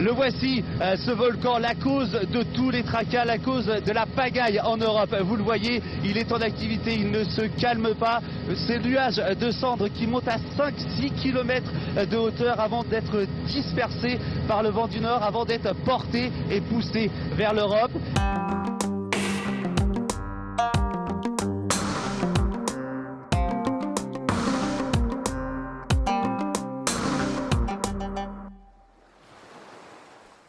Le voici, ce volcan, la cause de tous les tracas, la cause de la pagaille en Europe. Vous le voyez, il est en activité, il ne se calme pas. Ces nuages de cendres qui montent à 5-6 km de hauteur avant d'être dispersés par le vent du nord, avant d'être portés et poussés vers l'Europe.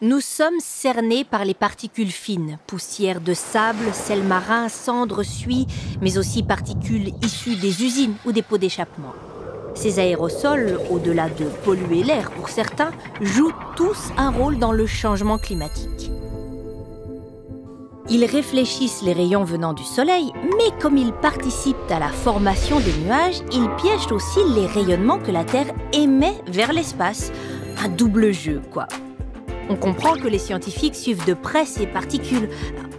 Nous sommes cernés par les particules fines, poussière de sable, sel marin, cendres, suie, mais aussi particules issues des usines ou des pots d'échappement. Ces aérosols, au-delà de polluer l'air pour certains, jouent tous un rôle dans le changement climatique. Ils réfléchissent les rayons venant du soleil, mais comme ils participent à la formation des nuages, ils piègent aussi les rayonnements que la Terre émet vers l'espace. Un double jeu, quoi. On comprend que les scientifiques suivent de près ces particules,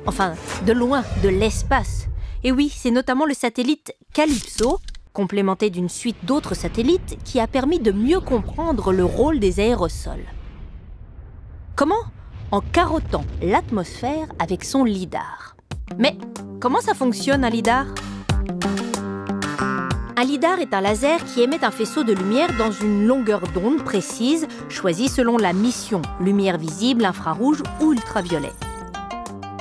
enfin de loin, de l'espace. Et oui, c'est notamment le satellite Calypso, complémenté d'une suite d'autres satellites, qui a permis de mieux comprendre le rôle des aérosols. Comment ? En carottant l'atmosphère avec son lidar. Mais comment ça fonctionne un lidar ? Un lidar est un laser qui émet un faisceau de lumière dans une longueur d'onde précise, choisie selon la mission, lumière visible, infrarouge ou ultraviolet.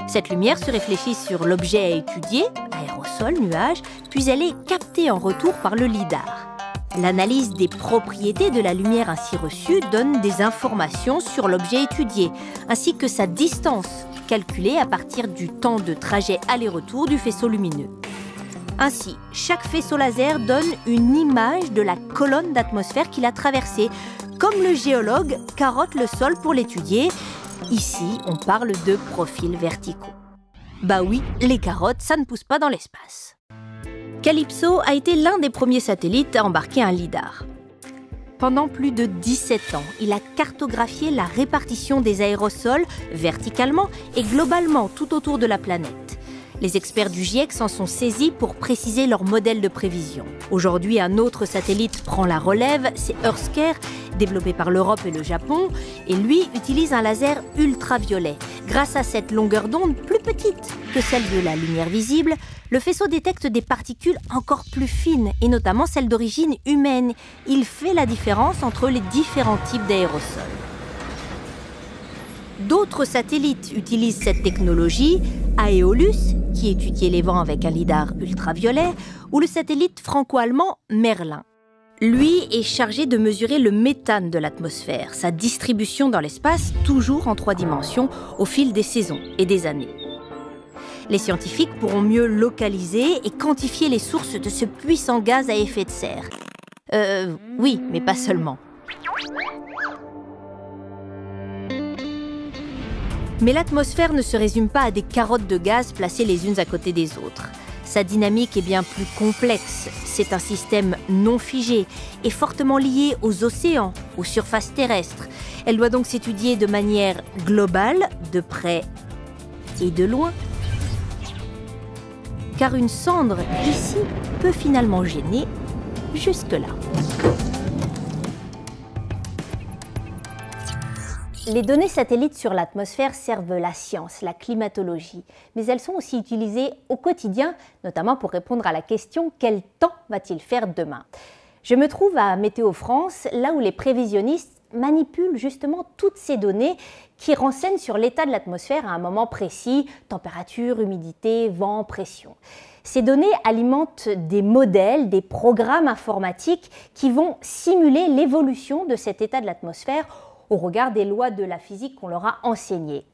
Cette lumière se réfléchit sur l'objet à étudier, aérosol, nuage, puis elle est captée en retour par le lidar. L'analyse des propriétés de la lumière ainsi reçue donne des informations sur l'objet étudié, ainsi que sa distance, calculée à partir du temps de trajet aller-retour du faisceau lumineux. Ainsi, chaque faisceau laser donne une image de la colonne d'atmosphère qu'il a traversée, comme le géologue carotte le sol pour l'étudier. Ici, on parle de profils verticaux. Bah oui, les carottes, ça ne pousse pas dans l'espace. Calypso a été l'un des premiers satellites à embarquer un lidar. Pendant plus de 17 ans, il a cartographié la répartition des aérosols verticalement et globalement tout autour de la planète. Les experts du GIEC s'en sont saisis pour préciser leur modèle de prévision. Aujourd'hui, un autre satellite prend la relève, c'est Earthscare, développé par l'Europe et le Japon, et lui utilise un laser ultraviolet. Grâce à cette longueur d'onde plus petite que celle de la lumière visible, le faisceau détecte des particules encore plus fines, et notamment celles d'origine humaine. Il fait la différence entre les différents types d'aérosols. D'autres satellites utilisent cette technologie, Aeolus, qui étudiait les vents avec un lidar ultraviolet, ou le satellite franco-allemand Merlin. Lui est chargé de mesurer le méthane de l'atmosphère, sa distribution dans l'espace, toujours en 3 dimensions, au fil des saisons et des années. Les scientifiques pourront mieux localiser et quantifier les sources de ce puissant gaz à effet de serre. Oui, mais pas seulement. Mais l'atmosphère ne se résume pas à des carottes de gaz placées les unes à côté des autres. Sa dynamique est bien plus complexe. C'est un système non figé et fortement lié aux océans, aux surfaces terrestres. Elle doit donc s'étudier de manière globale, de près et de loin. Car une cendre ici peut finalement gêner jusque-là. Les données satellites sur l'atmosphère servent la science, la climatologie, mais elles sont aussi utilisées au quotidien, notamment pour répondre à la question « Quel temps va-t-il faire demain ?» Je me trouve à Météo France, là où les prévisionnistes manipulent justement toutes ces données qui renseignent sur l'état de l'atmosphère à un moment précis, température, humidité, vent, pression. Ces données alimentent des modèles, des programmes informatiques qui vont simuler l'évolution de cet état de l'atmosphère au regard des lois de la physique qu'on leur a enseignées.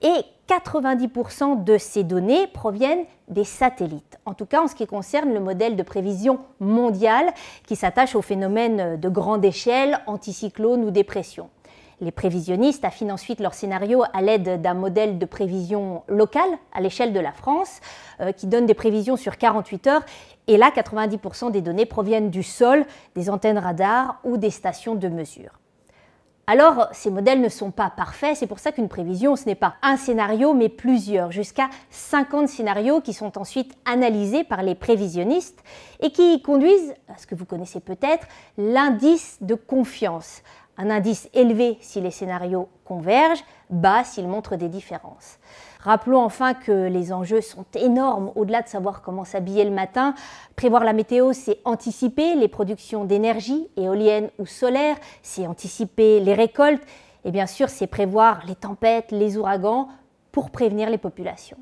Et 90% de ces données proviennent des satellites, en tout cas en ce qui concerne le modèle de prévision mondial qui s'attache aux phénomènes de grande échelle, anticyclones ou dépressions. Les prévisionnistes affinent ensuite leur scénario à l'aide d'un modèle de prévision local à l'échelle de la France qui donne des prévisions sur 48 heures. Et là, 90% des données proviennent du sol, des antennes radars ou des stations de mesure. Alors, ces modèles ne sont pas parfaits, c'est pour ça qu'une prévision, ce n'est pas un scénario, mais plusieurs, jusqu'à 50 scénarios qui sont ensuite analysés par les prévisionnistes et qui conduisent à ce que vous connaissez peut-être, l'indice de confiance. Un indice élevé si les scénarios convergent, bas s'ils montrent des différences. Rappelons enfin que les enjeux sont énormes, au-delà de savoir comment s'habiller le matin. Prévoir la météo, c'est anticiper les productions d'énergie, éolienne ou solaire, c'est anticiper les récoltes, et bien sûr, c'est prévoir les tempêtes, les ouragans, pour prévenir les populations.